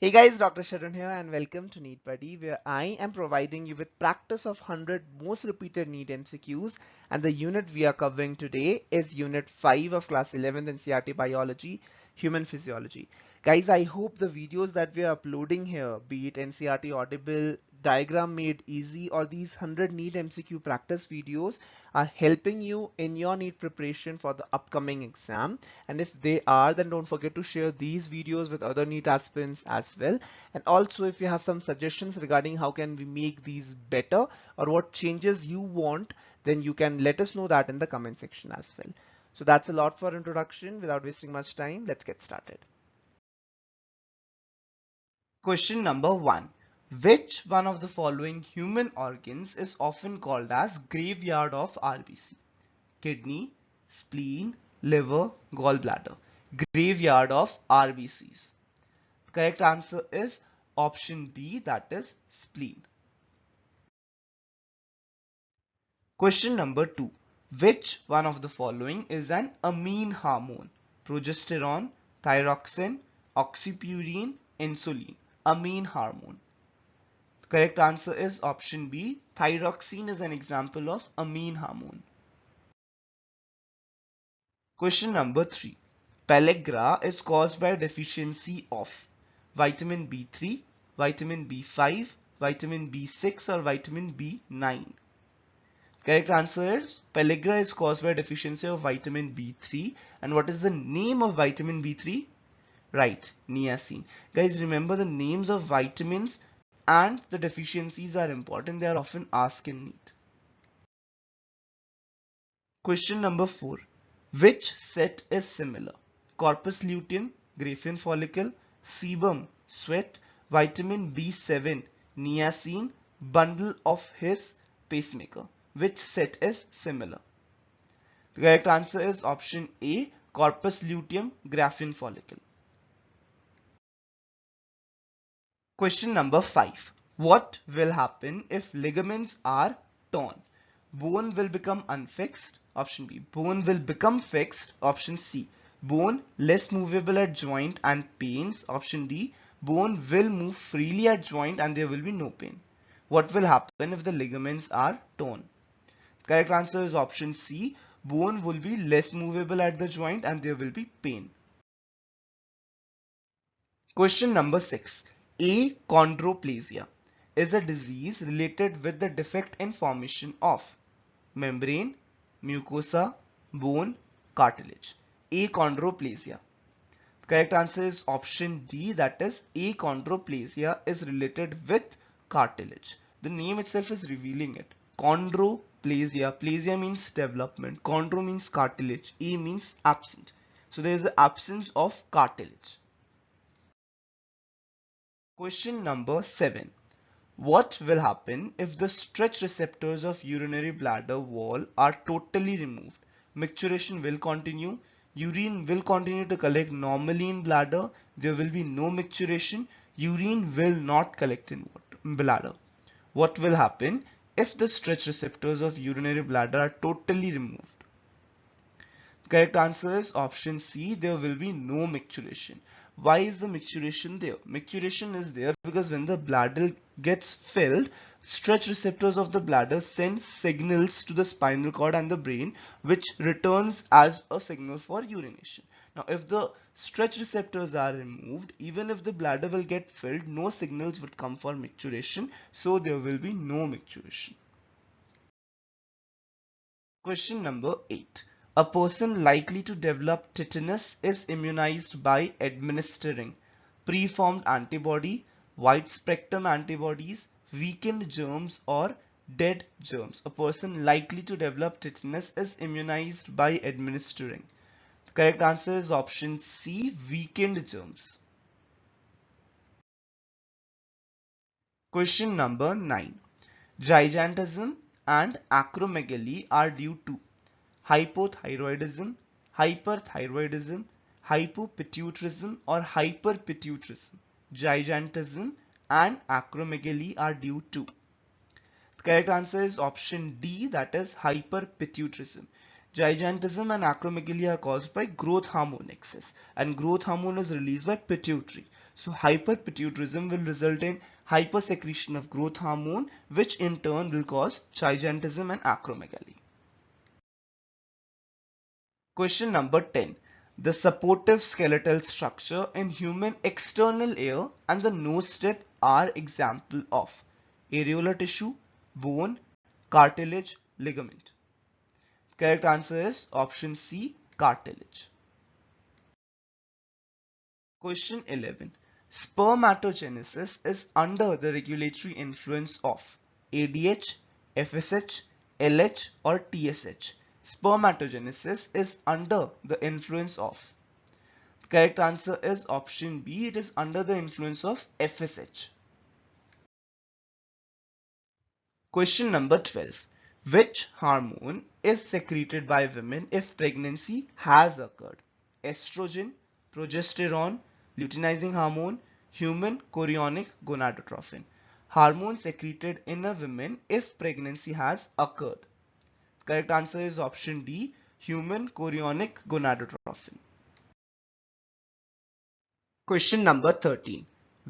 Hey guys, Dr. Sharan here and welcome to NEET Buddy, where I am providing you with practice of 100 most repeated NEET MCQs, and the unit we are covering today is Unit 5 of Class 11th NCERT Biology, Human Physiology. Guys, I hope the videos that we are uploading here, be it NCERT Audible, Diagram Made Easy, or these 100 NEET MCQ practice videos are helping you in your NEET preparation for the upcoming exam. And if they are, then don't forget to share these videos with other NEET aspirants as well. And also, if you have some suggestions regarding how can we make these better or what changes you want, then you can let us know that in the comment section as well. So that's a lot for introduction. Without wasting much time, let's get started. Question number 1. Which one of the following human organs is often called as graveyard of RBC? Kidney, spleen, liver, gallbladder. Graveyard of RBCs. The correct answer is option B, that is spleen. Question number 2. Which one of the following is an amine hormone? Progesterone, thyroxine, oxypurine, insulin. Amine hormone. The correct answer is option B. Thyroxine is an example of amine hormone. Question number 3. Pellagra is caused by deficiency of vitamin B3, vitamin B5, vitamin B6 or vitamin B9. Correct answer is pellagra is caused by deficiency of vitamin B3. And what is the name of vitamin B3? Right, niacin. Guys, remember the names of vitamins and the deficiencies are important. They are often asked in NEET. Question number 4. Which set is similar? Corpus luteum, Graafian follicle, sebum, sweat, vitamin B7, niacin, bundle of his pacemaker. Which set is similar? The correct answer is option A, corpus luteum, Graafian follicle. Question number 5. What will happen if ligaments are torn? Bone will become unfixed. Option B. Bone will become fixed. Option C. Bone less movable at joint and pains. Option D. Bone will move freely at joint and there will be no pain. What will happen if the ligaments are torn? Correct answer is option C. Bone will be less movable at the joint and there will be pain. Question number 6. Achondroplasia is a disease related with the defect in formation of membrane, mucosa, bone, cartilage. Achondroplasia. The correct answer is option D, that is achondroplasia is related with cartilage. The name itself is revealing it. Chondroplasia. Plasia means development. Chondro means cartilage. A means absent. So there is an absence of cartilage. Question number 7. What will happen if the stretch receptors of urinary bladder wall are totally removed? Micturition will continue. Urine will continue to collect normally in bladder. There will be no micturition. Urine will not collect in bladder. What will happen if the stretch receptors of urinary bladder are totally removed? Correct answer is option C. There will be no micturition. Why is the micturition there? Micturition is there because when the bladder gets filled, stretch receptors of the bladder send signals to the spinal cord and the brain, which returns as a signal for urination. Now, if the stretch receptors are removed, even if the bladder will get filled, no signals would come for micturition, so there will be no micturition. Question number 8. A person likely to develop tetanus is immunized by administering preformed antibody, wide spectrum antibodies, weakened germs, or dead germs. A person likely to develop tetanus is immunized by administering. The correct answer is option C, weakened germs. Question number 9. Gigantism and acromegaly are due to hypothyroidism, hyperthyroidism, hypopituitarism, or hyperpituitarism. Gigantism and acromegaly are due to. The correct answer is option D, that is hyperpituitarism. Gigantism and acromegaly are caused by growth hormone excess, and growth hormone is released by pituitary. So hyperpituitarism will result in hypersecretion of growth hormone, which in turn will cause gigantism and acromegaly. Question number 10. The supportive skeletal structure in human external ear and the nose strip are example of areolar tissue, bone, cartilage, ligament. Correct answer is option C, cartilage. Question 11. Spermatogenesis is under the regulatory influence of ADH, FSH, LH or TSH. Spermatogenesis is under the influence of. The correct answer is option B. It is under the influence of FSH. Question number 12. Which hormone is secreted by women if pregnancy has occurred? Estrogen, progesterone, luteinizing hormone, human chorionic gonadotrophin. Hormone secreted in a woman if pregnancy has occurred. Correct answer is option D, human chorionic gonadotrophin. Question number 13.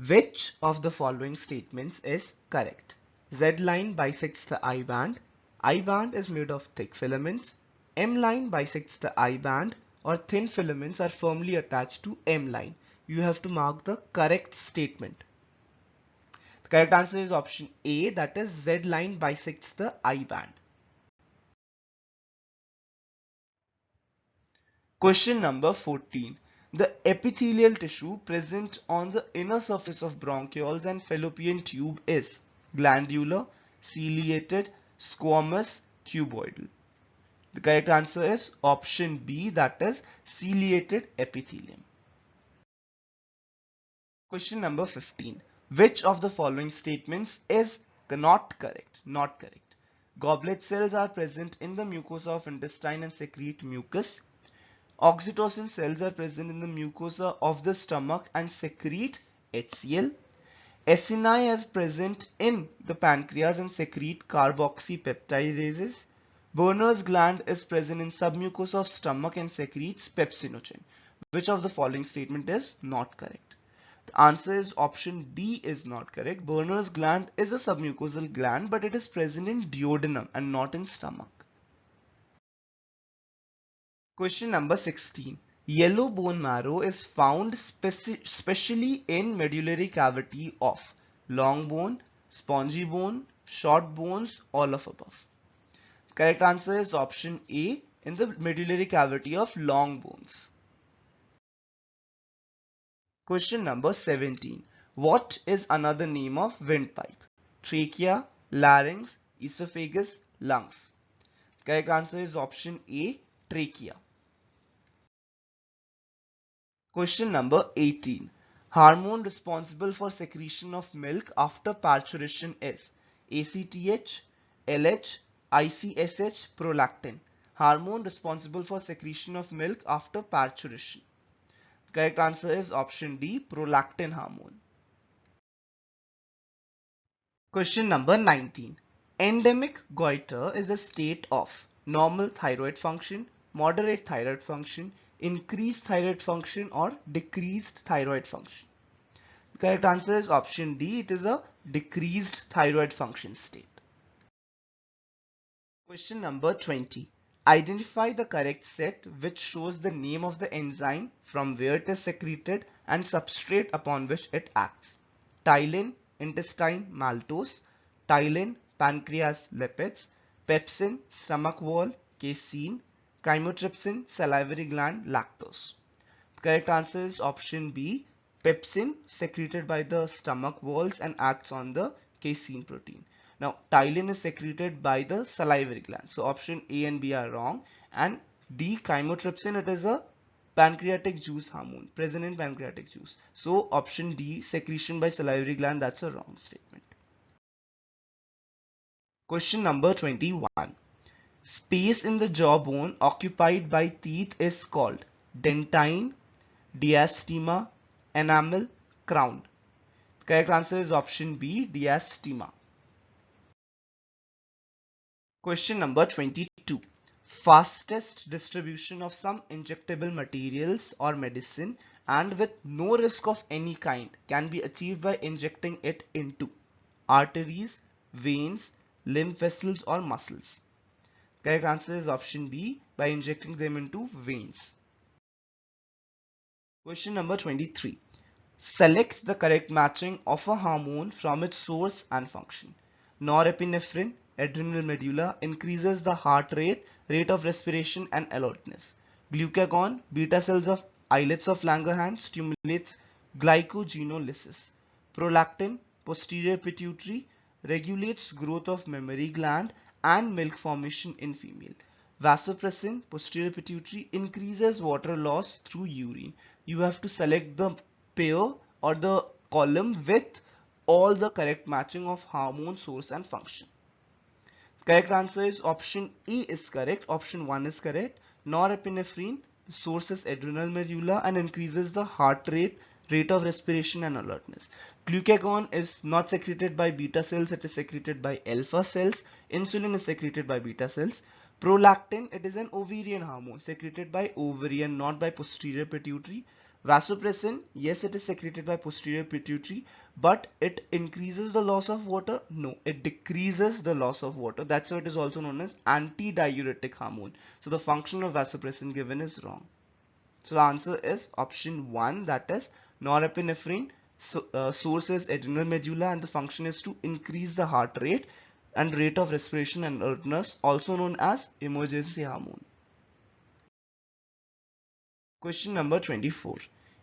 Which of the following statements is correct? Z line bisects the I band. I band is made of thick filaments. M line bisects the I band, or thin filaments are firmly attached to M line. You have to mark the correct statement. The correct answer is option A, that is Z line bisects the I band. Question number 14. The epithelial tissue present on the inner surface of bronchioles and fallopian tube is glandular, ciliated, squamous, cuboidal. The correct answer is option B, that is ciliated epithelium. Question number 15. Which of the following statements is not correct? Not correct. Goblet cells are present in the mucosa of intestine and secrete mucus. Oxytocin cells are present in the mucosa of the stomach and secrete HCl. Acini is present in the pancreas and secrete carboxypeptidases. Berners gland is present in submucosa of stomach and secretes pepsinogen. Which of the following statement is not correct? The answer is option D is not correct. Berners gland is a submucosal gland, but it is present in duodenum and not in stomach. Question number 16. Yellow bone marrow is found specially in medullary cavity of long bone, spongy bone, short bones, all of above. Correct answer is option A, in the medullary cavity of long bones. Question number 17. What is another name of windpipe? Trachea, larynx, esophagus, lungs. Correct answer is option A, trachea. Question number 18. Hormone responsible for secretion of milk after parturition is ACTH, LH, ICSH, prolactin. Hormone responsible for secretion of milk after parturition. The correct answer is option D, prolactin hormone. Question number 19. Endemic goiter is a state of normal thyroid function, moderate thyroid function, increased thyroid function or decreased thyroid function. The correct answer is option D. It is a decreased thyroid function state. Question number 20. Identify the correct set which shows the name of the enzyme from where it is secreted and substrate upon which it acts. Ptyalin, intestine maltose, ptyalin, pancreas lipids, pepsin, stomach wall, casein, chymotrypsin, salivary gland, lactose. The correct answer is option B, pepsin, secreted by the stomach walls and acts on the casein protein. Now, ptyalin is secreted by the salivary gland. So, option A and B are wrong. And D, chymotrypsin, it is a pancreatic juice hormone present in pancreatic juice. So, option D, secretion by salivary gland, that's a wrong statement. Question number 21. Space in the jawbone occupied by teeth is called dentine, diastema, enamel, crown. The correct answer is option B, diastema. Question number 22. Fastest distribution of some injectable materials or medicine and with no risk of any kind can be achieved by injecting it into arteries, veins, lymph vessels or muscles. Correct answer is option B, by injecting them into veins. Question number 23. Select the correct matching of a hormone from its source and function. Norepinephrine, adrenal medulla, increases the heart rate, rate of respiration and alertness. Glucagon, beta cells of islets of Langerhans, stimulates glycogenolysis. Prolactin, posterior pituitary, regulates growth of mammary gland and milk formation in female. Vasopressin, posterior pituitary, increases water loss through urine. You have to select the pair or the column with all the correct matching of hormone, source and function. Correct answer is option E is correct. Option 1 is correct. Norepinephrine, the source is adrenal medulla and increases the heart rate, rate of respiration and alertness. Glucagon is not secreted by beta cells, it is secreted by alpha cells. Insulin is secreted by beta cells. Prolactin, it is an ovarian hormone secreted by ovarian, not by posterior pituitary. Vasopressin, yes, it is secreted by posterior pituitary, but it increases the loss of water. No, it decreases the loss of water. That's why it is also known as antidiuretic hormone. So the function of vasopressin given is wrong. So the answer is option 1, that is norepinephrine. Source is adrenal medulla and the function is to increase the heart rate and rate of respiration and alertness, also known as emergency hormone. Question number 24.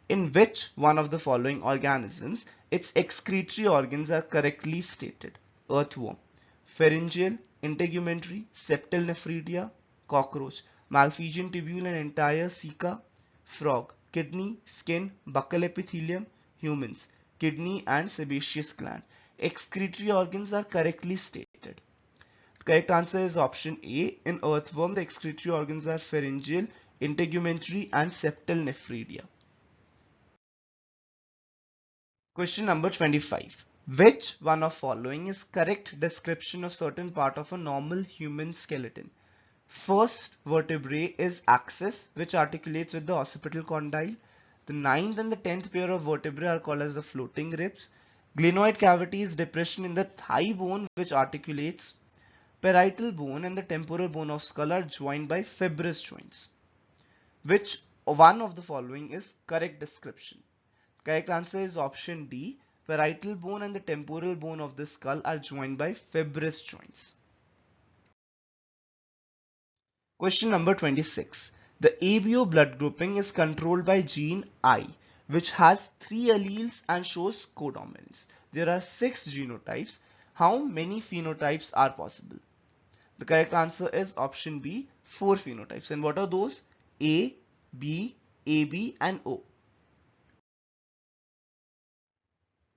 In which one of the following organisms its excretory organs are correctly stated? Earthworm, pharyngeal, integumentary, septal nephridia, cockroach, Malpighian tubule and entire ceca, frog, kidney, skin, buccal epithelium, humans, kidney and sebaceous gland. Excretory organs are correctly stated. The correct answer is option A. In earthworm, the excretory organs are pharyngeal, integumentary and septal nephridia. Question number 25. Which one of following is correct description of certain part of a normal human skeleton? First vertebrae is axis, which articulates with the occipital condyle. The ninth and the 10th pair of vertebrae are called as the floating ribs. Glenoid cavity is depression in the thigh bone which articulates. Parietal bone and the temporal bone of skull are joined by fibrous joints. Which one of the following is correct description? Correct answer is option D. Parietal bone and the temporal bone of the skull are joined by fibrous joints. Question number 26. The ABO blood grouping is controlled by gene I, which has 3 alleles and shows codominance. There are 6 genotypes. How many phenotypes are possible? The correct answer is option B, 4 phenotypes. And what are those? A, B, AB and O.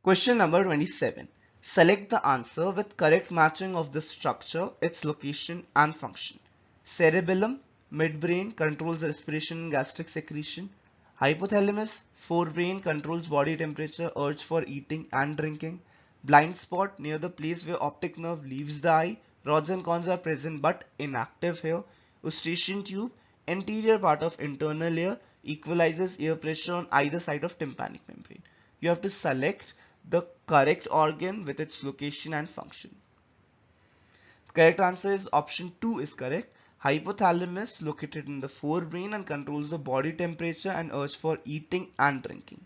Question number 27. Select the answer with correct matching of the structure, its location and function. Cerebellum, midbrain, controls respiration and gastric secretion. Hypothalamus, forebrain, controls body temperature, urge for eating and drinking. Blind spot, near the place where optic nerve leaves the eye. Rods and cones are present but inactive here. Eustachian tube, anterior part of internal ear, equalizes ear pressure on either side of tympanic membrane. You have to select the correct organ with its location and function. The correct answer is option 2 is correct. Hypothalamus, located in the forebrain and controls the body temperature and urge for eating and drinking.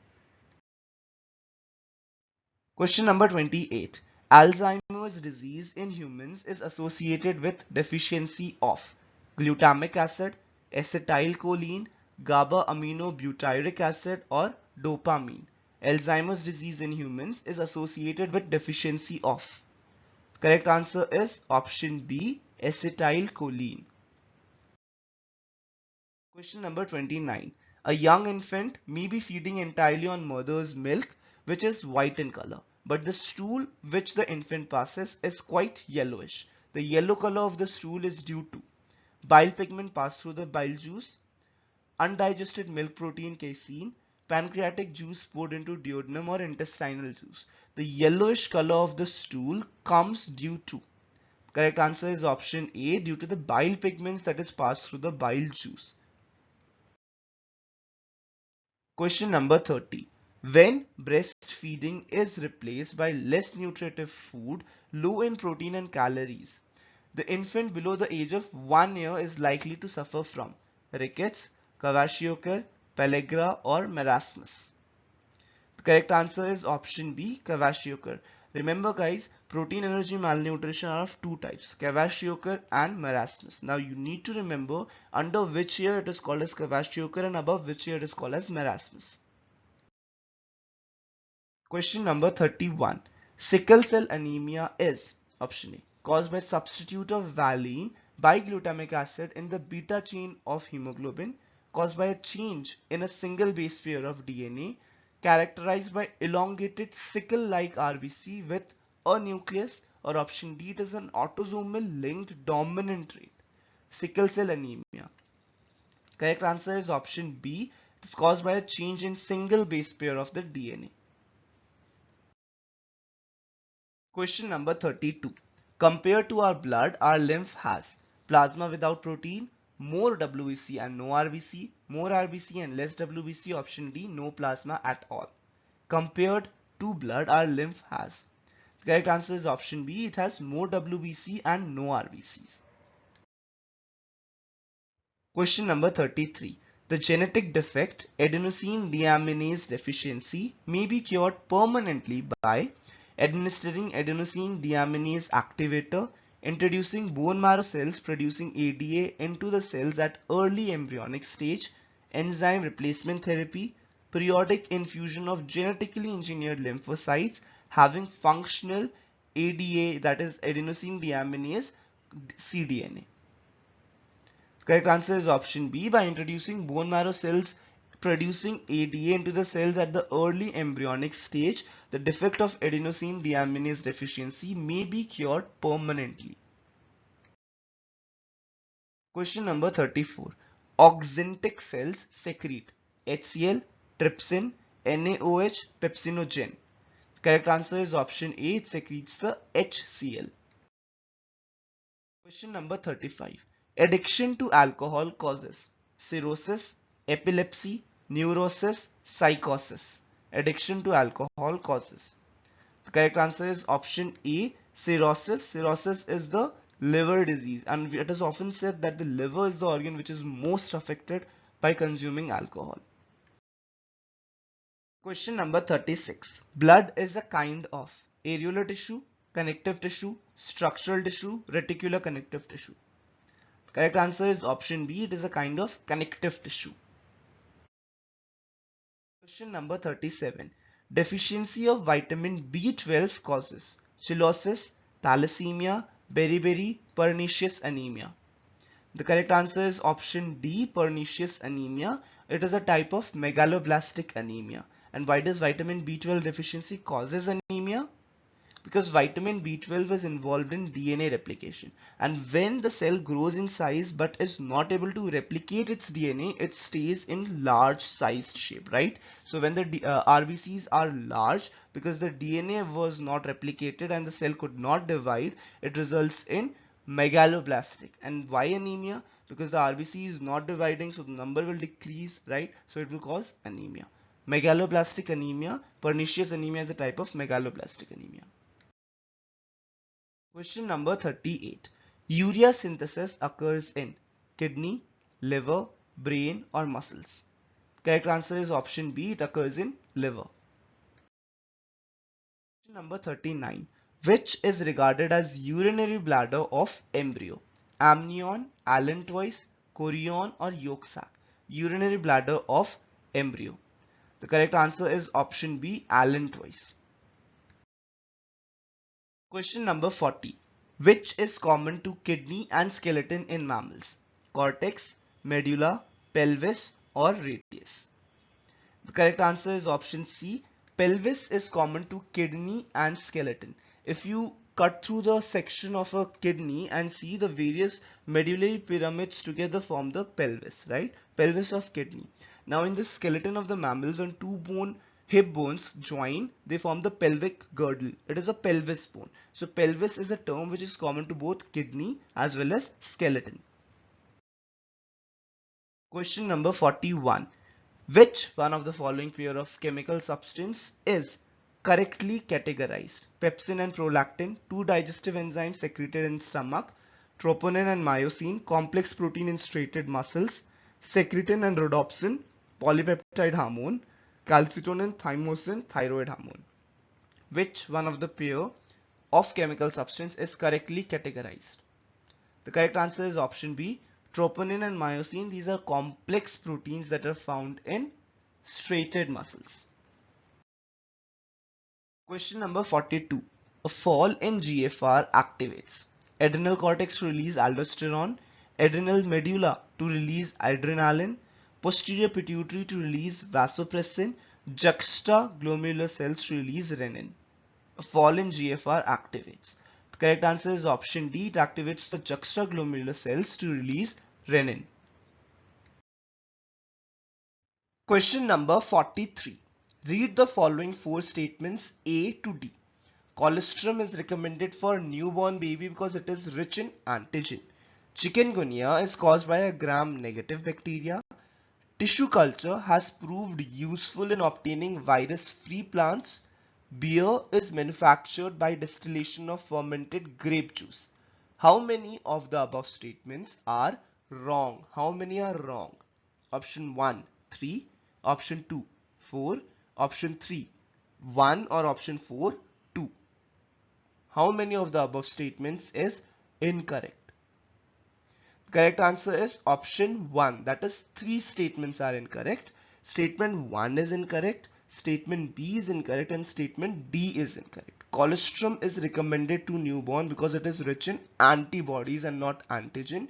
Question number 28. Alzheimer's disease in humans is associated with deficiency of glutamic acid, acetylcholine, GABA-aminobutyric acid or dopamine. Alzheimer's disease in humans is associated with deficiency of. Correct answer is option B, acetylcholine. Question number 29. A young infant may be feeding entirely on mother's milk, which is white in color, but the stool which the infant passes is quite yellowish. The yellow color of the stool is due to bile pigment passed through the bile juice, undigested milk protein casein, pancreatic juice poured into duodenum or intestinal juice. The yellowish color of the stool comes due to. Correct answer is option A, due to the bile pigments that is passed through the bile juice. Question number 30. When breastfeeding is replaced by less nutritive food, low in protein and calories, the infant below the age of 1 year is likely to suffer from rickets, kwashiorkor, pellagra or marasmus. The correct answer is option B, kwashiorkor. Remember guys, protein allergy malnutrition are of two types, kwashiorkor and marasmus. Now you need to remember under which year it is called as kwashiorkor and above which year it is called as marasmus. Question number 31. Sickle cell anemia is option A, caused by substitute of valine by glutamic acid in the beta chain of hemoglobin, caused by a change in a single base pair of DNA, characterized by elongated sickle-like RBC with a nucleus, or option D, it is an autosomal linked dominant trait. Sickle cell anemia. Correct answer is option B. It is caused by a change in single base pair of the DNA. Question number 32. Compared to our blood, our lymph has plasma without protein, more WBC and no RBC, more RBC and less WBC, option D, no plasma at all. Compared to blood, our lymph has. The correct answer is option B, it has more WBC and no RBCs. Question number 33. The genetic defect adenosine deaminase deficiency may be cured permanently by administering adenosine deaminase activator, introducing bone marrow cells producing ADA into the cells at early embryonic stage, enzyme replacement therapy, periodic infusion of genetically engineered lymphocytes having functional ADA, that is adenosine deaminase cDNA. Correct answer is option B, by introducing bone marrow cells producing ADA into the cells at the early embryonic stage, the defect of adenosine deaminase deficiency may be cured permanently. Question number 34. Oxyntic cells secrete HCl, trypsin, NaOH, pepsinogen. Correct answer is option A, it secretes the HCl. Question number 35. Addiction to alcohol causes cirrhosis, epilepsy, neurosis, psychosis. Addiction to alcohol causes. The correct answer is option A, cirrhosis. Cirrhosis is the liver disease, and it is often said that the liver is the organ which is most affected by consuming alcohol. Question number 36. Blood is a kind of areolar tissue, connective tissue, structural tissue, reticular connective tissue. Correct answer is option B, it is a kind of connective tissue. Question number 37. Deficiency of vitamin B12 causes cirrhosis, thalassemia, beriberi, pernicious anemia. The correct answer is option D, pernicious anemia. It is a type of megaloblastic anemia. And why does vitamin B12 deficiency causes anemia? Because vitamin B12 is involved in DNA replication, and when the cell grows in size but is not able to replicate its DNA, it stays in large sized shape, right? So when the RBCs are large, because the DNA was not replicated and the cell could not divide, it results in megaloblastic. And why anemia? Because the RBC is not dividing, so the number will decrease, right? So it will cause anemia. Megaloblastic anemia, pernicious anemia is a type of megaloblastic anemia. Question number 38. Urea synthesis occurs in kidney, liver, brain or muscles. Correct answer is option B, it occurs in liver. Question number 39. Which is regarded as urinary bladder of embryo? Amnion, allantois, chorion or yolk sac? Urinary bladder of embryo. The correct answer is option B, allantois. Question number 40. Which is common to kidney and skeleton in mammals? Cortex, medulla, pelvis or radius? The correct answer is option C. Pelvis is common to kidney and skeleton. If you cut through the section of a kidney and see, the various medullary pyramids together form the pelvis, right? Pelvis of kidney. Now in the skeleton of the mammals, when two hip bones join, they form the pelvic girdle. It is a pelvis bone. So pelvis is a term which is common to both kidney as well as skeleton. Question number 41. Which one of the following pair of chemical substance is correctly categorized? Pepsin and prolactin, two digestive enzymes secreted in stomach, troponin and myosin, complex protein in striated muscles, secretin and rhodopsin, polypeptide hormone, calcitonin, thymosin, thyroid hormone. Which one of the pair of chemical substance is correctly categorized? The correct answer is option B, troponin and myosin. These are complex proteins that are found in striated muscles. Question number 42. A fall in GFR activates adrenal cortex to release aldosterone, adrenal medulla to release adrenaline, posterior pituitary to release vasopressin, juxtaglomerular cells to release renin. A fall in GFR activates. The correct answer is option D. It activates the juxtaglomerular cells to release renin. Question number 43. Read the following four statements A to D. Colostrum is recommended for newborn baby because it is rich in antigen. Chikungunya is caused by a gram-negative bacteria. Tissue culture has proved useful in obtaining virus-free plants. Beer is manufactured by distillation of fermented grape juice. How many of the above statements are wrong? How many are wrong? Option 1, 3. Option 2, 4. Option 3, 1 or option 4, 2. How many of the above statements is incorrect? The correct answer is option 1. That is 3 statements are incorrect. Statement 1 is incorrect. Statement B is incorrect and statement D is incorrect. Colostrum is recommended to newborn because it is rich in antibodies and not antigen.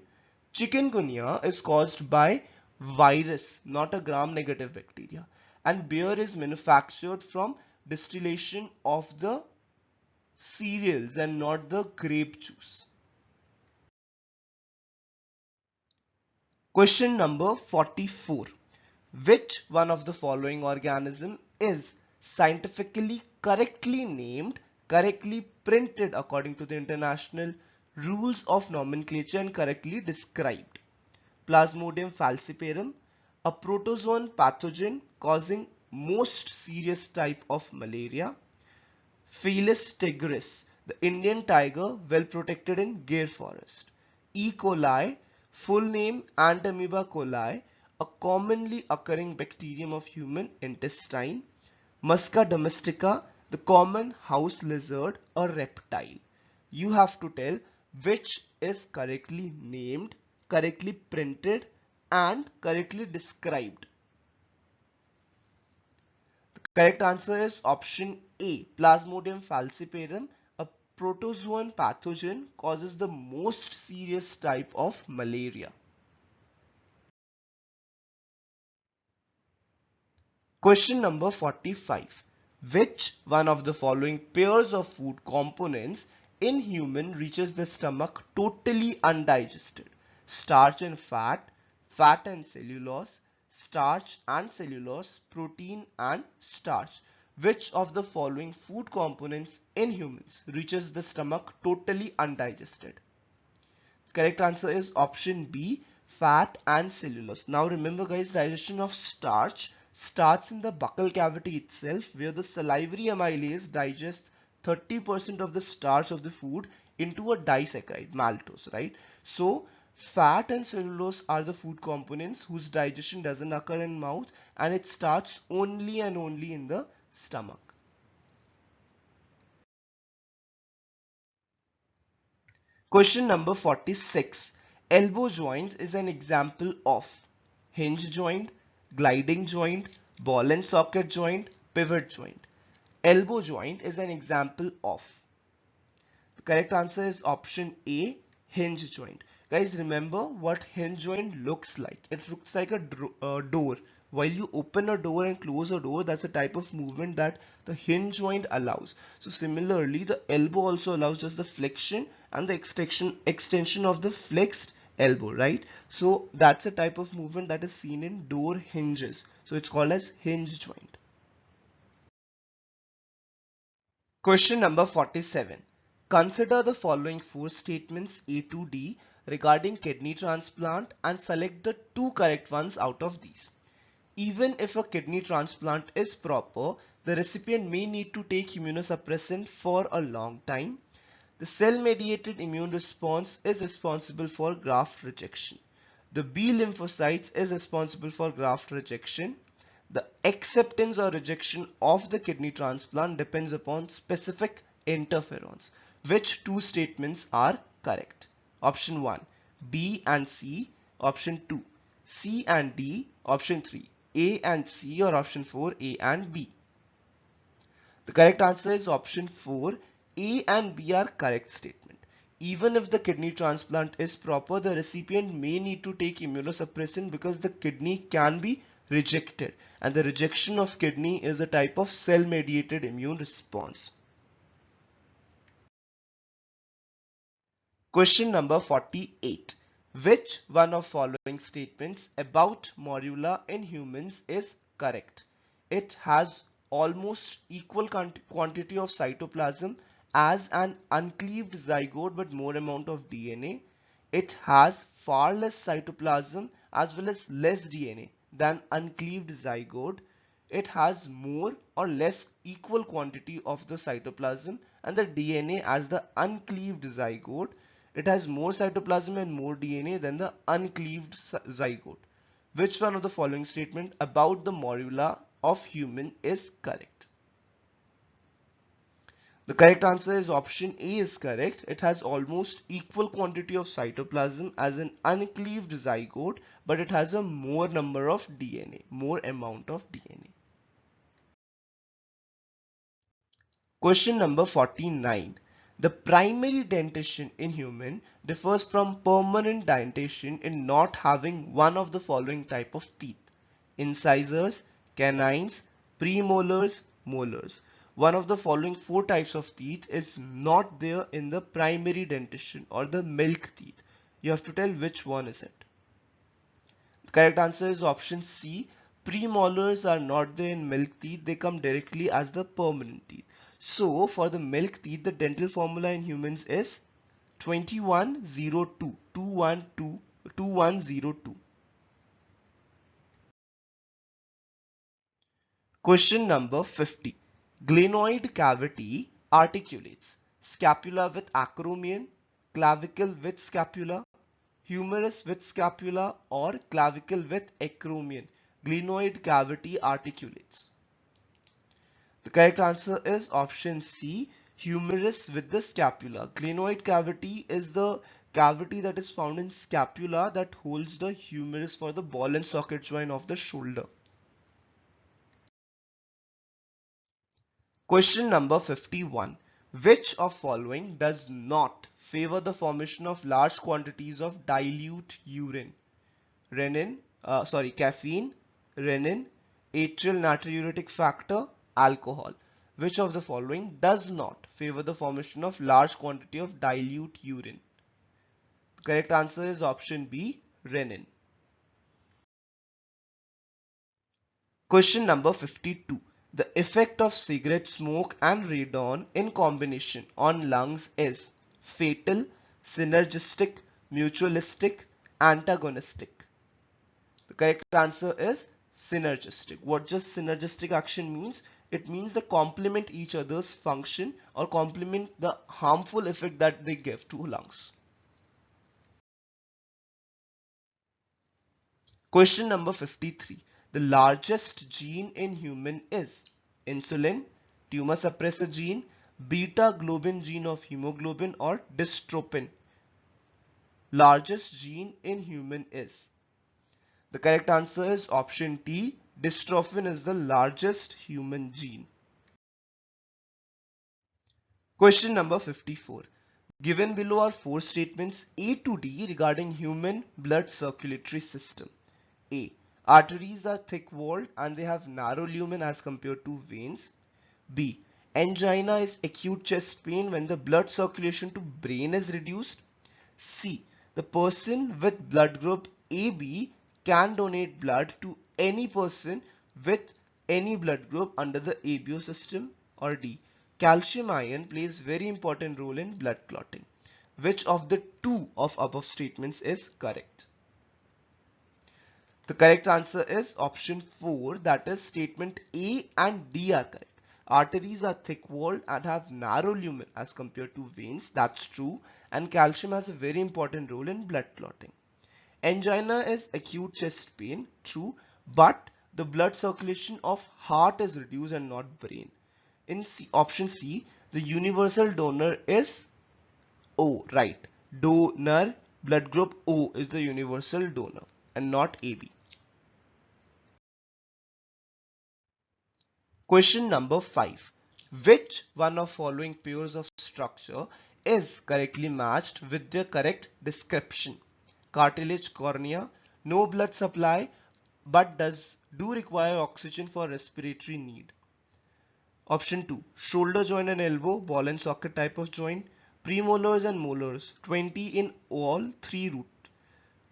Chikungunya is caused by virus, not a gram-negative bacteria. And beer is manufactured from distillation of the cereals and not the grape juice. Question number 44. Which one of the following organism is scientifically correctly named, correctly printed according to the international rules of nomenclature and correctly described? Plasmodium falciparum, a protozoan pathogen causing most serious type of malaria. Felis tigris, the Indian tiger well protected in Gir forest. E. coli, full name Antamoeba coli, a commonly occurring bacterium of human intestine. Musca domestica, the common house lizard, a reptile. You have to tell which is correctly named, correctly printed and correctly described. The correct answer is option A. Plasmodium falciparum, a protozoan pathogen, causes the most serious type of malaria. Question number 45. Which one of the following pairs of food components in human reaches the stomach totally undigested? Starch and fat, fat and cellulose, starch and cellulose, protein and starch. Which of the following food components in humans reaches the stomach totally undigested? Correct answer is option B, fat and cellulose. Now remember guys, digestion of starch starts in the buccal cavity itself, where the salivary amylase digests 30% of the starch of the food into a disaccharide, maltose, right? So fat and cellulose are the food components whose digestion doesn't occur in mouth and it starts only and only in the stomach. Question number 46. Elbow joint is an example of hinge joint, gliding joint, ball and socket joint, pivot joint. Elbow joint is an example of. The correct answer is option A, hinge joint. Guys, remember what hinge joint looks like. It looks like a door. While you open a door and close a door, that's a type of movement that the hinge joint allows. So similarly, the elbow also allows just the flexion and the extension of the flexed elbow, right? So that's a type of movement that is seen in door hinges. So it's called as hinge joint. Question number 47. Consider the following four statements A to D regarding kidney transplant and select the two correct ones out of these. Even if a kidney transplant is proper, the recipient may need to take immunosuppressant for a long time. The cell-mediated immune response is responsible for graft rejection. The B lymphocytes is responsible for graft rejection. The acceptance or rejection of the kidney transplant depends upon specific interferons. Which two statements are correct? Option 1, B and C. Option 2, C and D. Option 3, A and C, or option 4, A and B. The correct answer is option 4. A and B are correct statement. Even if the kidney transplant is proper, the recipient may need to take immunosuppressant because the kidney can be rejected, and the rejection of kidney is a type of cell-mediated immune response. Question number 48. Which one of following statements about morula in humans is correct? It has almost equal quantity of cytoplasm as an uncleaved zygote but more amount of DNA. It has far less cytoplasm as well as less DNA than uncleaved zygote. It has more or less equal quantity of the cytoplasm and the DNA as the uncleaved zygote. It has more cytoplasm and more DNA than the uncleaved zygote. Which one of the following statement about the morula of human is correct? The correct answer is option A is correct. It has almost equal quantity of cytoplasm as an uncleaved zygote, but it has a more number of DNA, more amount of DNA. Question number 49. The primary dentition in human differs from permanent dentition in not having one of the following type of teeth: incisors, canines, premolars, molars. One of the following four types of teeth is not there in the primary dentition or the milk teeth. You have to tell which one is it. The correct answer is option C. Premolars are not there in milk teeth. They come directly as the permanent teeth. So for the milk teeth, the dental formula in humans is 2102. 2102. Question number 50. Glenoid cavity articulates scapula with acromion, clavicle with scapula, humerus with scapula, or clavicle with acromion. Glenoid cavity articulates. The correct answer is option C, humerus with the scapula. Glenoid cavity is the cavity that is found in scapula that holds the humerus for the ball and socket joint of the shoulder. Question number 51. Which of following does not favor the formation of large quantities of dilute urine? Caffeine, renin, atrial natriuretic factor, alcohol. Which of the following does not favor the formation of large quantity of dilute urine? The correct answer is option B, renin. Question number 52. The effect of cigarette smoke and radon in combination on lungs is fatal, synergistic, mutualistic, antagonistic. The correct answer is synergistic. What does synergistic action means? It means they complement each other's function or complement the harmful effect that they give to lungs. Question number 53. The largest gene in human is insulin, tumor suppressor gene, beta globin gene of hemoglobin, or dystrophin. Largest gene in human is. The correct answer is option T. Dystrophin is the largest human gene. Question number 54. Given below are four statements A to D regarding human blood circulatory system. A. Arteries are thick-walled and they have narrow lumen as compared to veins. B. Angina is acute chest pain when the blood circulation to brain is reduced. C. The person with blood group AB can donate blood to any person with any blood group under the ABO system. Or D. Calcium ion plays very important role in blood clotting. Which of the two of above statements is correct? The correct answer is option 4, that is statement A and D are correct. Arteries are thick-walled and have narrow lumen as compared to veins. That's true. And calcium has a very important role in blood clotting. Angina is acute chest pain. True. But the blood circulation of heart is reduced and not brain. In option C, the universal donor is O. Right. Donor, blood group O is the universal donor and not AB. Question number 5. Which one of following pairs of structure is correctly matched with the correct description? Cartilage, cornea, no blood supply, but do require oxygen for respiratory need. Option 2. Shoulder joint and elbow, ball and socket type of joint. Premolars and molars, 20 in all 3 root.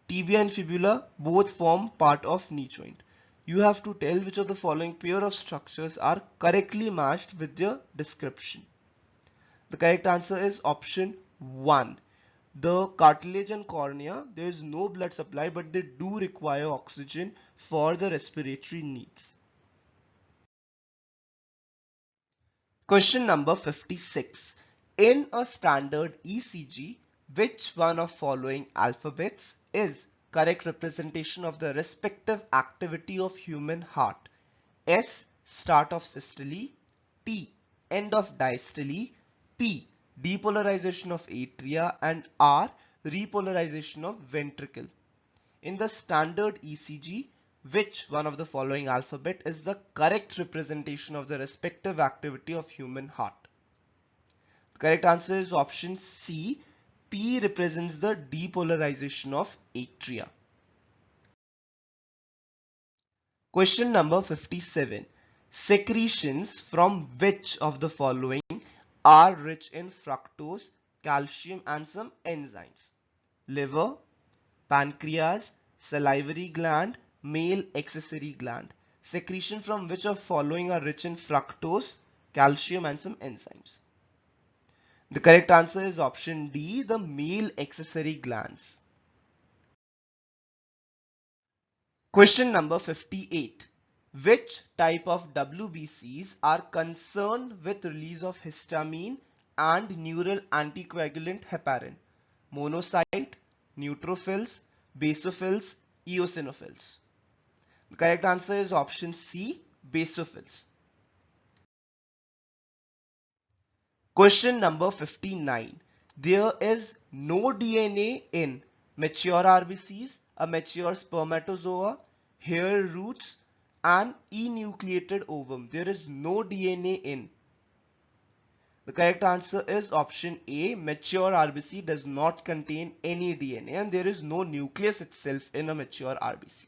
Tibia and fibula both form part of knee joint. You have to tell which of the following pair of structures are correctly matched with their description. The correct answer is option 1. The cartilage and cornea, there is no blood supply, but they do require oxygen for the respiratory needs. Question number 56. In a standard ECG, which one of following alphabets is correct representation of the respective activity of human heart? S. Start of systole. T. End of diastole. P. Depolarization of atria. And R. Repolarization of ventricle. In the standard ECG, which one of the following alphabet is the correct representation of the respective activity of human heart? The correct answer is option C. P represents the depolarization of atria. Question number 57. Secretions from which of the following are rich in fructose, calcium and some enzymes? Liver, pancreas, salivary gland, male accessory gland. Secretion from which of following are rich in fructose, calcium and some enzymes? The correct answer is option D, the male accessory glands. Question number 58. Which type of WBCs are concerned with release of histamine and neural anticoagulant heparin? Monocyte, neutrophils, basophils, eosinophils. The correct answer is option C, basophils. Question number 59. There is no DNA in mature RBCs, a mature spermatozoa, hair roots and enucleated ovum. There is no DNA in. The correct answer is option A. Mature RBC does not contain any DNA and there is no nucleus itself in a mature RBC.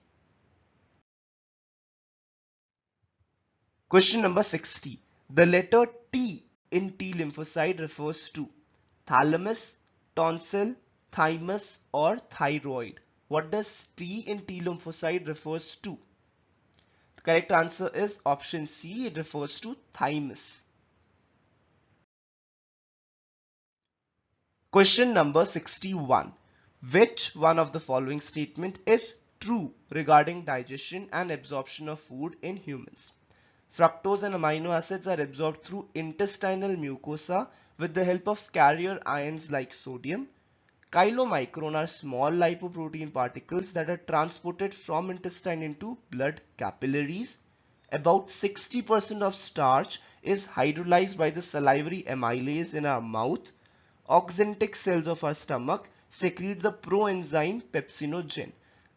Question number 60. The letter T in T lymphocyte refers to thalamus, tonsil, thymus or thyroid. What does T in T lymphocyte refers to? The correct answer is option C. It refers to thymus. Question number 61. Which one of the following statement is true regarding digestion and absorption of food in humans? Fructose and amino acids are absorbed through intestinal mucosa with the help of carrier ions like sodium. Chylomicron are small lipoprotein particles that are transported from intestine into blood capillaries. About 60% of starch is hydrolyzed by the salivary amylase in our mouth. Oxyntic cells of our stomach secrete the proenzyme pepsinogen.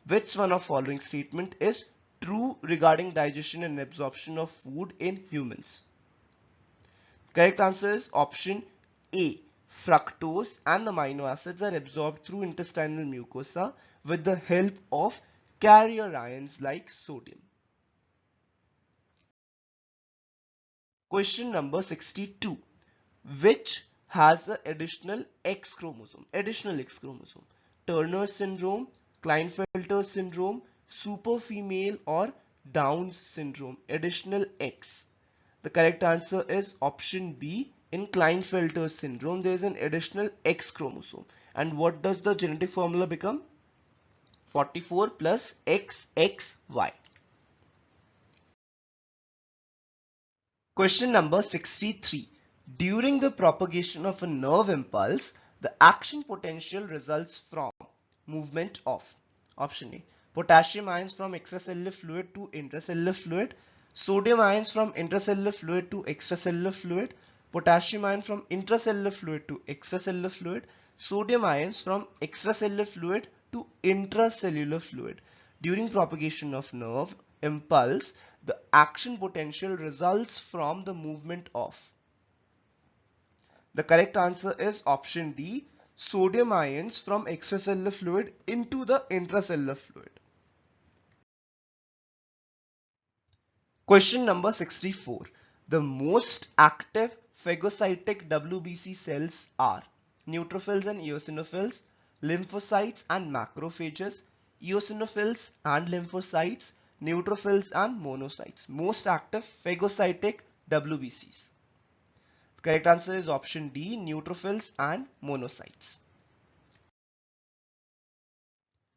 Which one of following statement is true regarding digestion and absorption of food in humans? Correct answer is option A. Fructose and amino acids are absorbed through intestinal mucosa with the help of carrier ions like sodium. Question number 62. Which has the additional X chromosome? Additional X chromosome. Turner syndrome, Klinefelter syndrome, super female or Downs syndrome. Additional X. The correct answer is option B. In Klinefelter syndrome, there is an additional X chromosome. And what does the genetic formula become? 44 plus XXY. Question number 63. During the propagation of a nerve impulse, the action potential results from movement of option A. Potassium ions from extracellular fluid to intracellular fluid, sodium ions from intracellular fluid to extracellular fluid, potassium ion from intracellular fluid to extracellular fluid, sodium ions from extracellular fluid to intracellular fluid. During propagation of nerve impulse, the action potential results from the movement of. The correct answer is option D, sodium ions from extracellular fluid into the intracellular fluid. Question number 64. The most active phagocytic WBC cells are neutrophils and eosinophils, lymphocytes and macrophages, eosinophils and lymphocytes, neutrophils and monocytes. Most active phagocytic WBCs. The correct answer is option D, neutrophils and monocytes.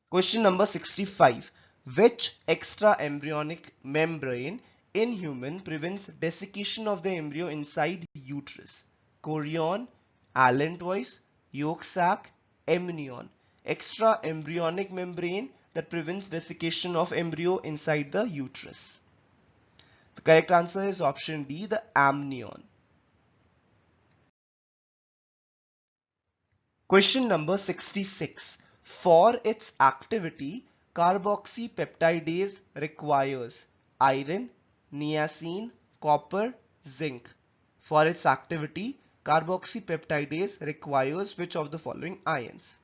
Question number 65. Which extra-embryonic membrane in human prevents desiccation of the embryo inside uterus? Chorion, allantois, yolk sac, amnion. Extra-embryonic membrane that prevents desiccation of embryo inside the uterus. The correct answer is option D, the amnion. Question number 66. For its activity, carboxypeptidase requires iron, niacin, copper, zinc. For its activity, carboxypeptidase requires which of the following ions?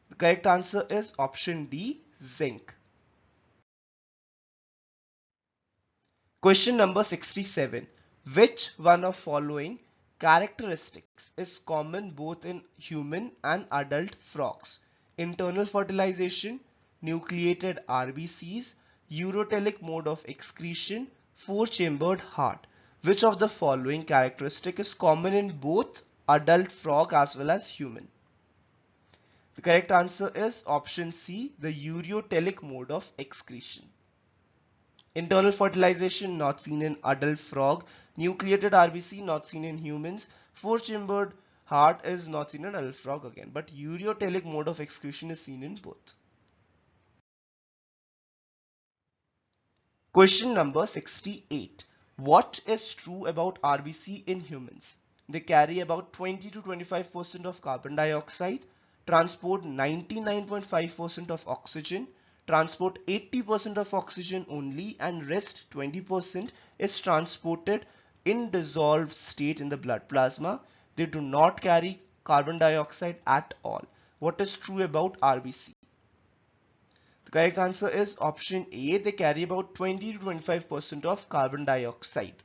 The correct answer is option D, zinc. Question number 67. Which one of following characteristics is common both in human and adult frogs? Internal fertilization, nucleated RBCs, urotelic mode of excretion, four-chambered heart. Which of the following characteristic is common in both adult frog as well as human? The correct answer is option C, the urotelic mode of excretion. Internal fertilization not seen in adult frog, nucleated RBC not seen in humans, four-chambered heart is not seen in adult frog again, but urotelic mode of excretion is seen in both. Question number 68. What is true about RBC in humans? They carry about 20 to 25% of carbon dioxide, transport 99.5% of oxygen, transport 80% of oxygen only, and rest 20% is transported in dissolved state in the blood plasma. They do not carry carbon dioxide at all. What is true about RBC? The correct answer is option A. They carry about 20 to 25% of carbon dioxide.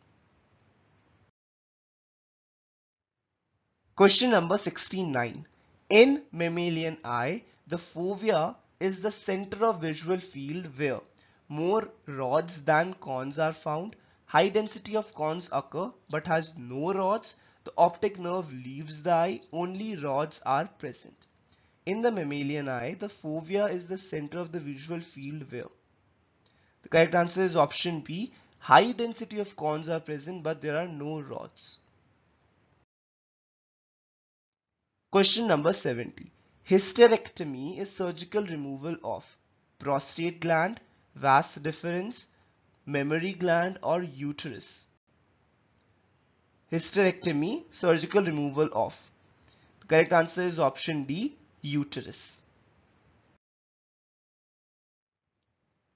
Question number 69. In mammalian eye, the fovea is the center of visual field where more rods than cones are found. High density of cones occur but has no rods. The optic nerve leaves the eye. Only rods are present. In the mammalian eye, the fovea is the center of the visual field where. The correct answer is option B. High density of cones are present but there are no rods. Question number 70. Hysterectomy is surgical removal of prostate gland, vas deferens, mammary gland, or uterus. Hysterectomy, surgical removal of. The correct answer is option D, uterus.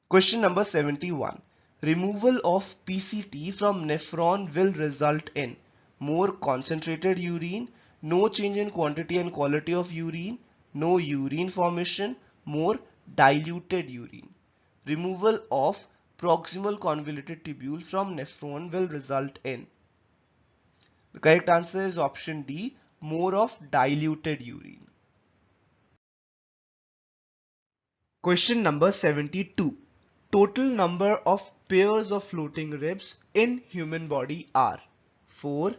Question number 71. Removal of PCT from nephron will result in more concentrated urine, no change in quantity and quality of urine, no urine formation, more diluted urine. Removal of proximal convoluted tubule from nephron will result in. The correct answer is option D, more of diluted urine. Question number 72. Total number of pairs of floating ribs in human body are 4,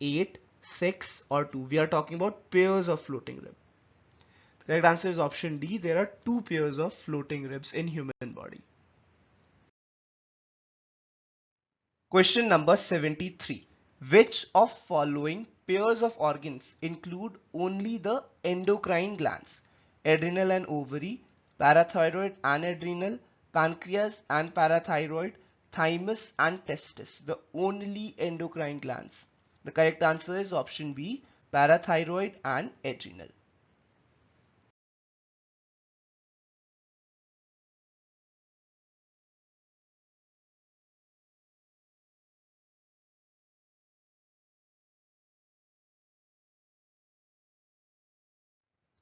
8, 6 or 2. We are talking about pairs of floating rib. The correct answer is option D. There are two pairs of floating ribs in human body. Question number 73. Which of following pairs of organs include only the endocrine glands? Adrenal and ovary, parathyroid and adrenal, pancreas and parathyroid, thymus and testis. The only endocrine glands. The correct answer is option B, parathyroid and adrenal.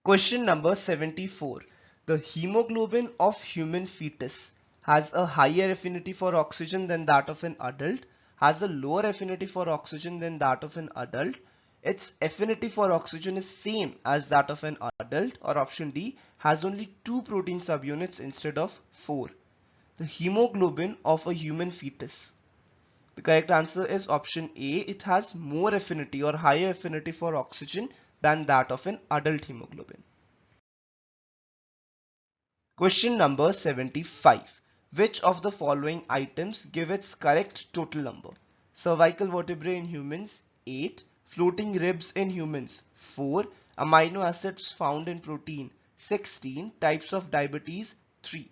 Question number 74. The hemoglobin of human fetus has a higher affinity for oxygen than that of an adult, has a lower affinity for oxygen than that of an adult. Its affinity for oxygen is same as that of an adult, or option D, has only 2 protein subunits instead of 4. The hemoglobin of a human fetus. The correct answer is option A. It has more affinity or higher affinity for oxygen than that of an adult hemoglobin. Question number 75. Which of the following items give its correct total number? Cervical vertebrae in humans 8, floating ribs in humans 4, amino acids found in protein 16, types of diabetes 3.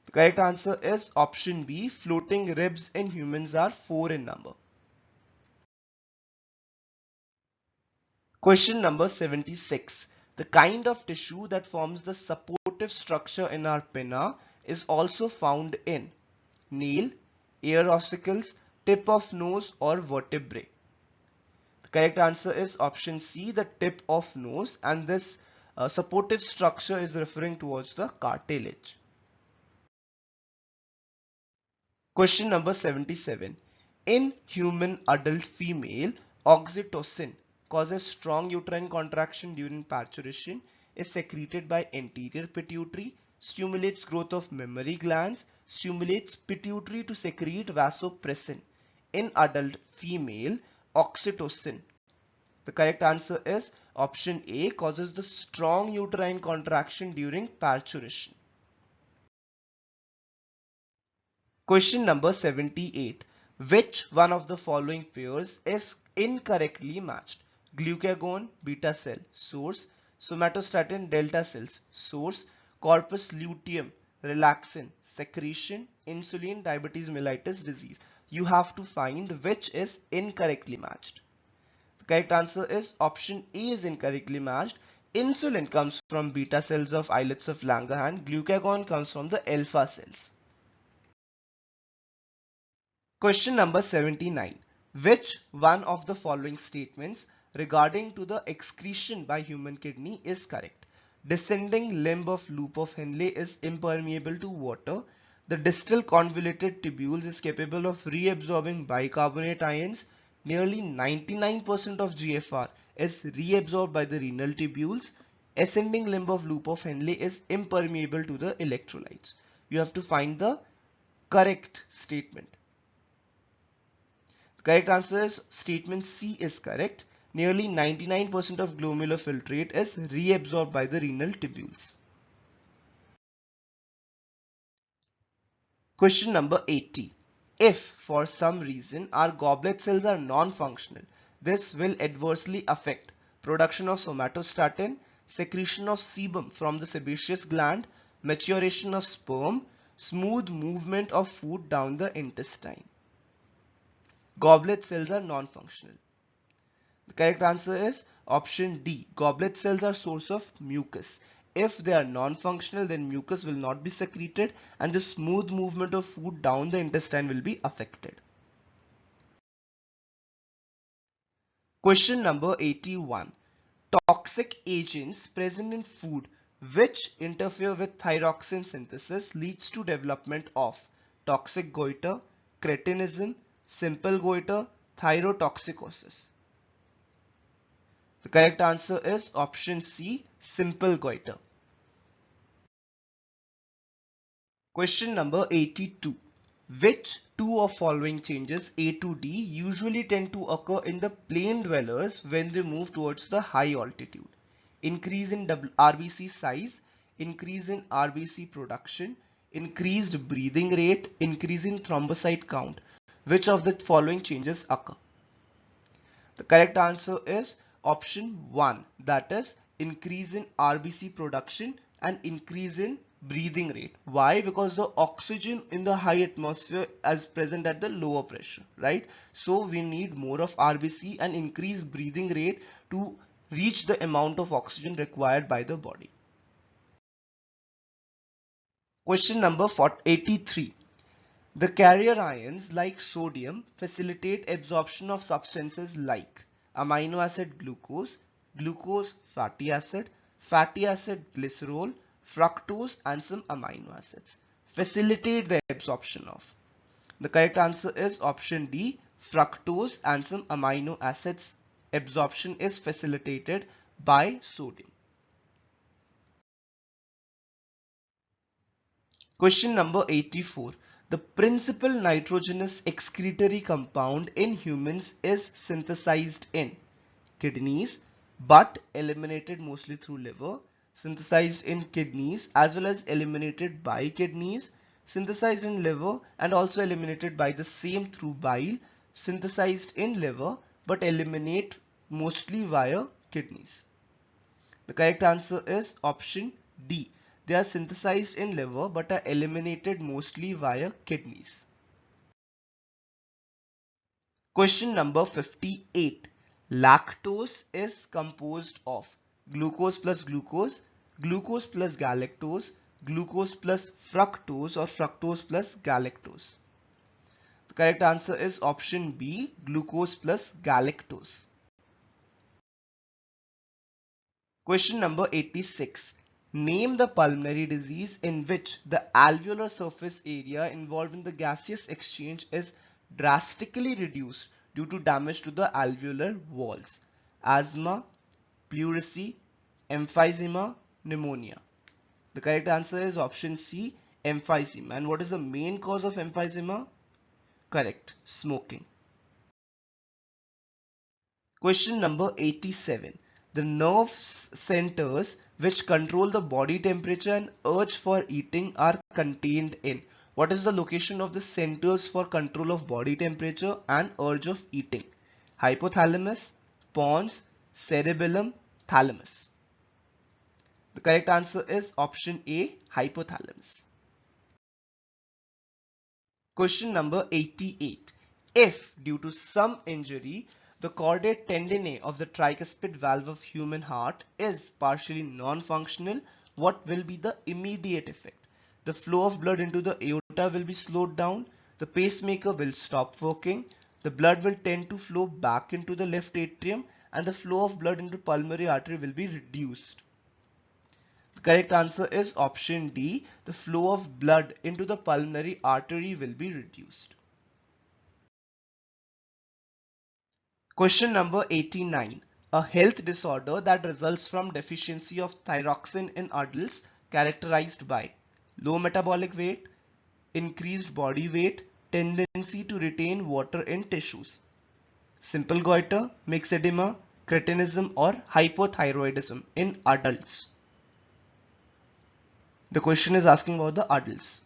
The correct answer is option B. Floating ribs in humans are 4 in number. Question number 76. The kind of tissue that forms the supportive structure in our pinna is also found in nail, ear ossicles, tip of nose or vertebrae. The correct answer is option C, the tip of nose, and this supportive structure is referring towards the cartilage. Question number 77. In human adult female, oxytocin causes strong uterine contraction during parturition, is secreted by anterior pituitary, stimulates growth of mammary glands, stimulates pituitary to secrete vasopressin. In adult female, oxytocin. The correct answer is option A, causes the strong uterine contraction during parturition. Question number 78. Which one of the following pairs is incorrectly matched? Glucagon, beta cell, source, somatostatin, delta cells, source, corpus luteum, relaxin, secretion, insulin, diabetes mellitus disease. You have to find which is incorrectly matched. The correct answer is option A is incorrectly matched. Insulin comes from beta cells of islets of Langerhans. Glucagon comes from the alpha cells. Question number 79. Which one of the following statements regarding to the excretion by human kidney is correct? Descending limb of loop of Henle is impermeable to water. The distal convoluted tubules is capable of reabsorbing bicarbonate ions. Nearly 99% of GFR is reabsorbed by the renal tubules. Ascending limb of loop of Henle is impermeable to the electrolytes. You have to find the correct statement. The correct answer is statement C is correct. Nearly 99% of glomerular filtrate is reabsorbed by the renal tubules. Question number 80. If for some reason our goblet cells are non-functional, this will adversely affect production of somatostatin, secretion of sebum from the sebaceous gland, maturation of sperm, smooth movement of food down the intestine. Goblet cells are non-functional. The correct answer is option D. Goblet cells are source of mucus. If they are non-functional, then mucus will not be secreted and the smooth movement of food down the intestine will be affected. Question number 81. Toxic agents present in food which interfere with thyroxine synthesis leads to development of toxic goiter, cretinism, simple goiter, thyrotoxicosis. The correct answer is option C, simple goiter. Question number 82. Which two of following changes A to D usually tend to occur in the plain dwellers when they move towards the high altitude? increase in RBC size, increase in RBC production, increased breathing rate, increase in thrombocyte count. Which of the following changes occur? The correct answer is option 1, that is increase in RBC production and increase in breathing rate. Why? Because the oxygen in the high atmosphere is present at the lower pressure, right? So we need more of RBC and increase breathing rate to reach the amount of oxygen required by the body. Question number 83. The carrier ions like sodium facilitate absorption of substances like amino acid glucose, glucose fatty acid glycerol, fructose and some amino acids. Facilitate the absorption of. The correct answer is option D, fructose and some amino acids. Absorption is facilitated by sodium. Question number 84. The principal nitrogenous excretory compound in humans is synthesized in kidneys but eliminated mostly through liver, synthesized in kidneys as well as eliminated by kidneys, synthesized in liver and also eliminated by the same through bile, synthesized in liver but eliminate mostly via kidneys. The correct answer is option D. They are synthesized in liver but are eliminated mostly via kidneys. Question number 58. Lactose is composed of glucose plus glucose, glucose plus galactose, glucose plus fructose or fructose plus galactose. The correct answer is option B, glucose plus galactose. Question number 86. Name the pulmonary disease in which the alveolar surface area involved in the gaseous exchange is drastically reduced due to damage to the alveolar walls. Asthma, pleurisy, emphysema, pneumonia. The correct answer is option C, emphysema. And what is the main cause of emphysema? Correct, smoking. Question number 87. The nerve centers which control the body temperature and urge for eating are contained in. What is the location of the centers for control of body temperature and urge of eating? Hypothalamus, pons, cerebellum, thalamus. The correct answer is option A, hypothalamus. Question number 88. If due to some injury the chordate tendineae of the tricuspid valve of human heart is partially non-functional, what will be the immediate effect? The flow of blood into the aorta will be slowed down, the pacemaker will stop working, the blood will tend to flow back into the left atrium, and the flow of blood into pulmonary artery will be reduced. The correct answer is option D. The flow of blood into the pulmonary artery will be reduced. Question number 89. A health disorder that results from deficiency of thyroxine in adults characterized by low metabolic weight, increased body weight, tendency to retain water in tissues. Simple goiter, myxedema, cretinism or hypothyroidism in adults. The question is asking about the adults.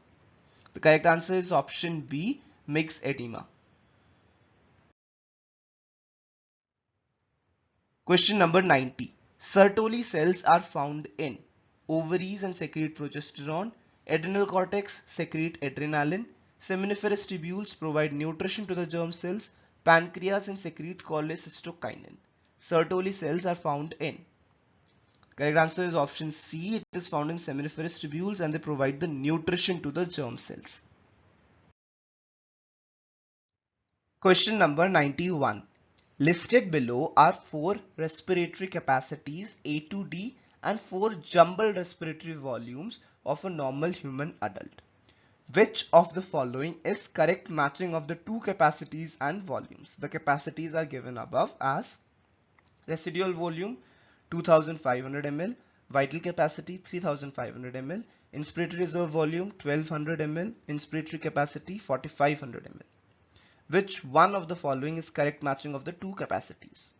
The correct answer is option B, myxedema. Question number 90. Sertoli cells are found in ovaries and secrete progesterone, adrenal cortex secrete adrenaline, seminiferous tubules provide nutrition to the germ cells, pancreas and secrete cholecystokinin. Sertoli cells are found in. Correct answer is option C. It is found in seminiferous tubules and they provide the nutrition to the germ cells. Question number 91. Listed below are 4 respiratory capacities A to D and 4 jumbled respiratory volumes of a normal human adult. Which of the following is correct matching of the two capacities and volumes? The capacities are given above as residual volume 2500 ml, vital capacity 3500 ml, inspiratory reserve volume 1200 ml, inspiratory capacity 4500 ml. Which one of the following is correct matching of the two capacities?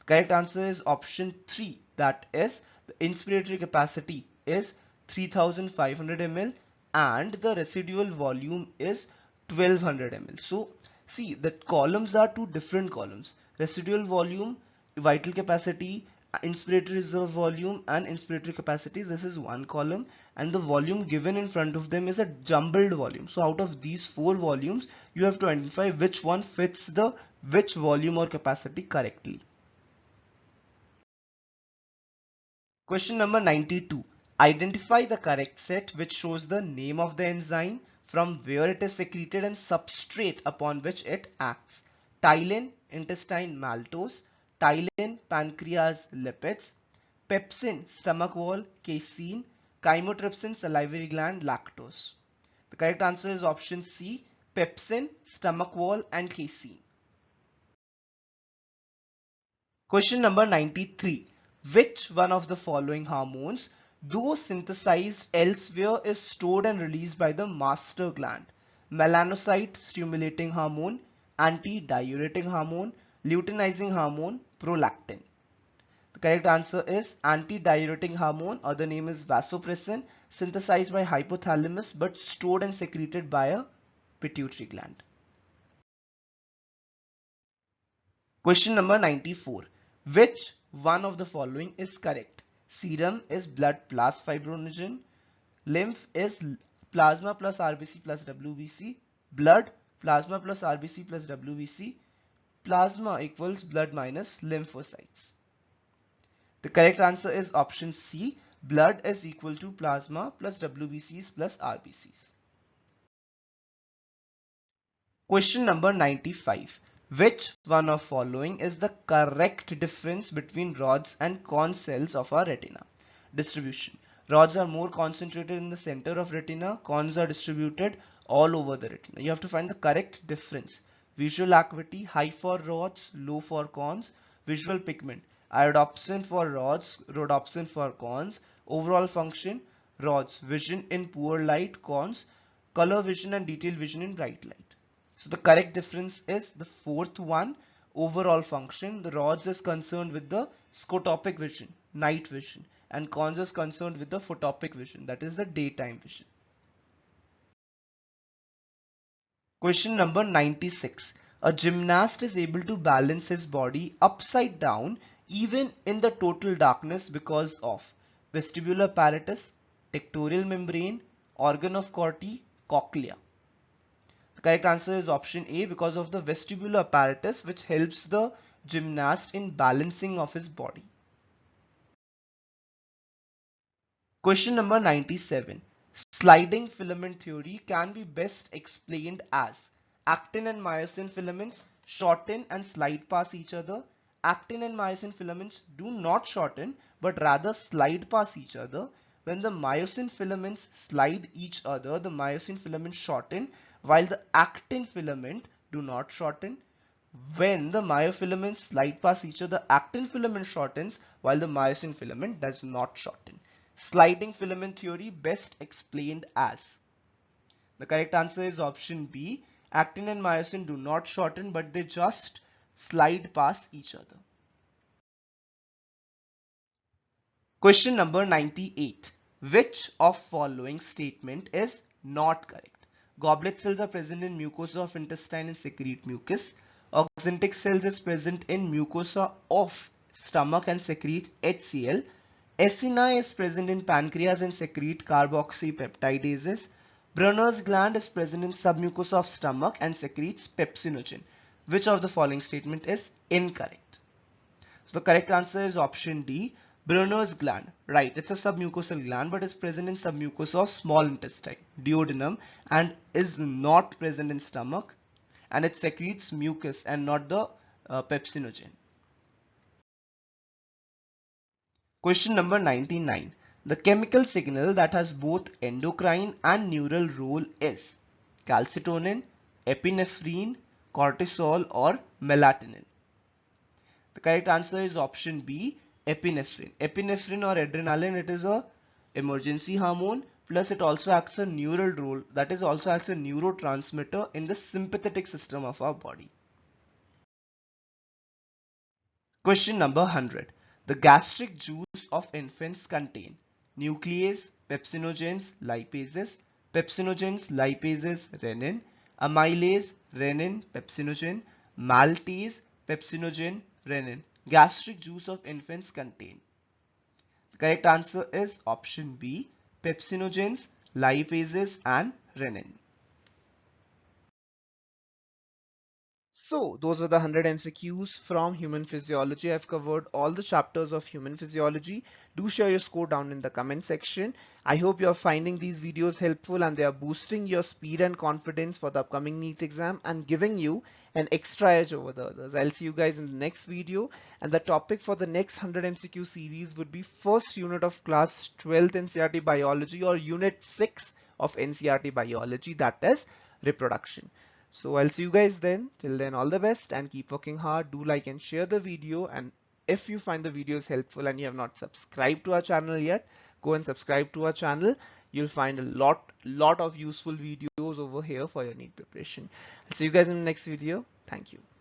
The correct answer is option 3. That is, the inspiratory capacity is 3500 ml and the residual volume is 1200 ml. So see, the columns are two different columns. Residual volume, vital capacity, inspiratory reserve volume and inspiratory capacity. This is one column and the volume given in front of them is a jumbled volume. So out of these four volumes, you have to identify which one fits the which volume or capacity correctly. Question number 92. Identify the correct set which shows the name of the enzyme, from where it is secreted and substrate upon which it acts. Tylen, intestine maltose. Tylen, pancreas lipids. Pepsin, stomach wall, casein. Chymotrypsin, salivary gland, lactose. The correct answer is option C, pepsin, stomach wall and casein. Question number 93. Which one of the following hormones, though synthesized elsewhere, is stored and released by the master gland? Melanocyte stimulating hormone, anti-diuretic hormone, luteinizing hormone, prolactin. The correct answer is anti-diuretic hormone, other name is vasopressin, synthesized by hypothalamus but stored and secreted by a pituitary gland. Question number 94. Which one of the following is correct? Serum is blood plus fibrinogen. Lymph is plasma plus RBC plus WBC. Blood, plasma plus RBC plus WBC. Plasma equals blood minus lymphocytes. The correct answer is option C. Blood is equal to plasma plus WBCs plus RBCs. Question number 95. Which one of following is the correct difference between rods and cone cells of our retina? Distribution. Rods are more concentrated in the center of retina. Cones are distributed all over the retina. You have to find the correct difference. Visual acuity, high for rods, low for cones. Visual pigment, iodopsin for rods, rhodopsin for cones. Overall function, rods, vision in poor light, cones, color vision and detailed vision in bright light. So the correct difference is the fourth one, overall function. The rods is concerned with the scotopic vision, night vision, and cones is concerned with the photopic vision, that is the daytime vision. Question number 96. A gymnast is able to balance his body upside down even in the total darkness because of vestibular apparatus, tectorial membrane, organ of Corti, cochlea. The correct answer is option A, because of the vestibular apparatus which helps the gymnast in balancing of his body. Question number 97. Sliding filament theory can be best explained as actin and myosin filaments shorten and slide past each other. Actin and myosin filaments do not shorten but rather slide past each other. When the myosin filaments slide each other, the myosin filaments shorten while the actin filament do not shorten. When the myofilaments slide past each other, actin filament shortens while the myosin filament does not shorten. Sliding filament theory best explained as. The correct answer is option B. Actin and myosin do not shorten but they just slide past each other. Question number 98. Which of following statement is not correct? Goblet cells are present in mucosa of intestine and secrete mucus. Oxyntic cells is present in mucosa of stomach and secrete HCl. Acini is present in pancreas and secrete carboxypeptidases. Brunner's gland is present in submucosa of stomach and secretes pepsinogen. Which of the following statement is incorrect? So the correct answer is option D. Brunner's gland, right, it's a submucosal gland but is present in submucosa of small intestine, duodenum, and is not present in stomach, and it secretes mucus and not the pepsinogen. Question number 99. The chemical signal that has both endocrine and neural role is calcitonin, epinephrine, cortisol or melatonin. The correct answer is option B, epinephrine. Epinephrine or adrenaline, it is a emergency hormone, plus it also acts a neural role, that is also acts a neurotransmitter in the sympathetic system of our body. Question number 100. The gastric juice of infants contain nuclease, pepsinogens, lipases, renin, amylase, renin, pepsinogen, maltase, pepsinogen, renin. Gastric juice of infants contain. The correct answer is option B, pepsinogens, lipases and renin. So those were the 100 MCQs from human physiology. I've covered all the chapters of human physiology. Do share your score down in the comment section. I hope you're finding these videos helpful and they are boosting your speed and confidence for the upcoming NEET exam and giving you an extra edge over the others. I'll see you guys in the next video, and the topic for the next 100 MCQ series would be first unit of class 12th NCERT Biology or unit 6 of NCERT Biology, that is reproduction. So I'll see you guys then. Till then, all the best and keep working hard. Do like and share the video, and if you find the videos helpful and you have not subscribed to our channel yet, go and subscribe to our channel. You'll find a lot of useful videos over here for your NEET preparation. I'll see you guys in the next video. Thank you.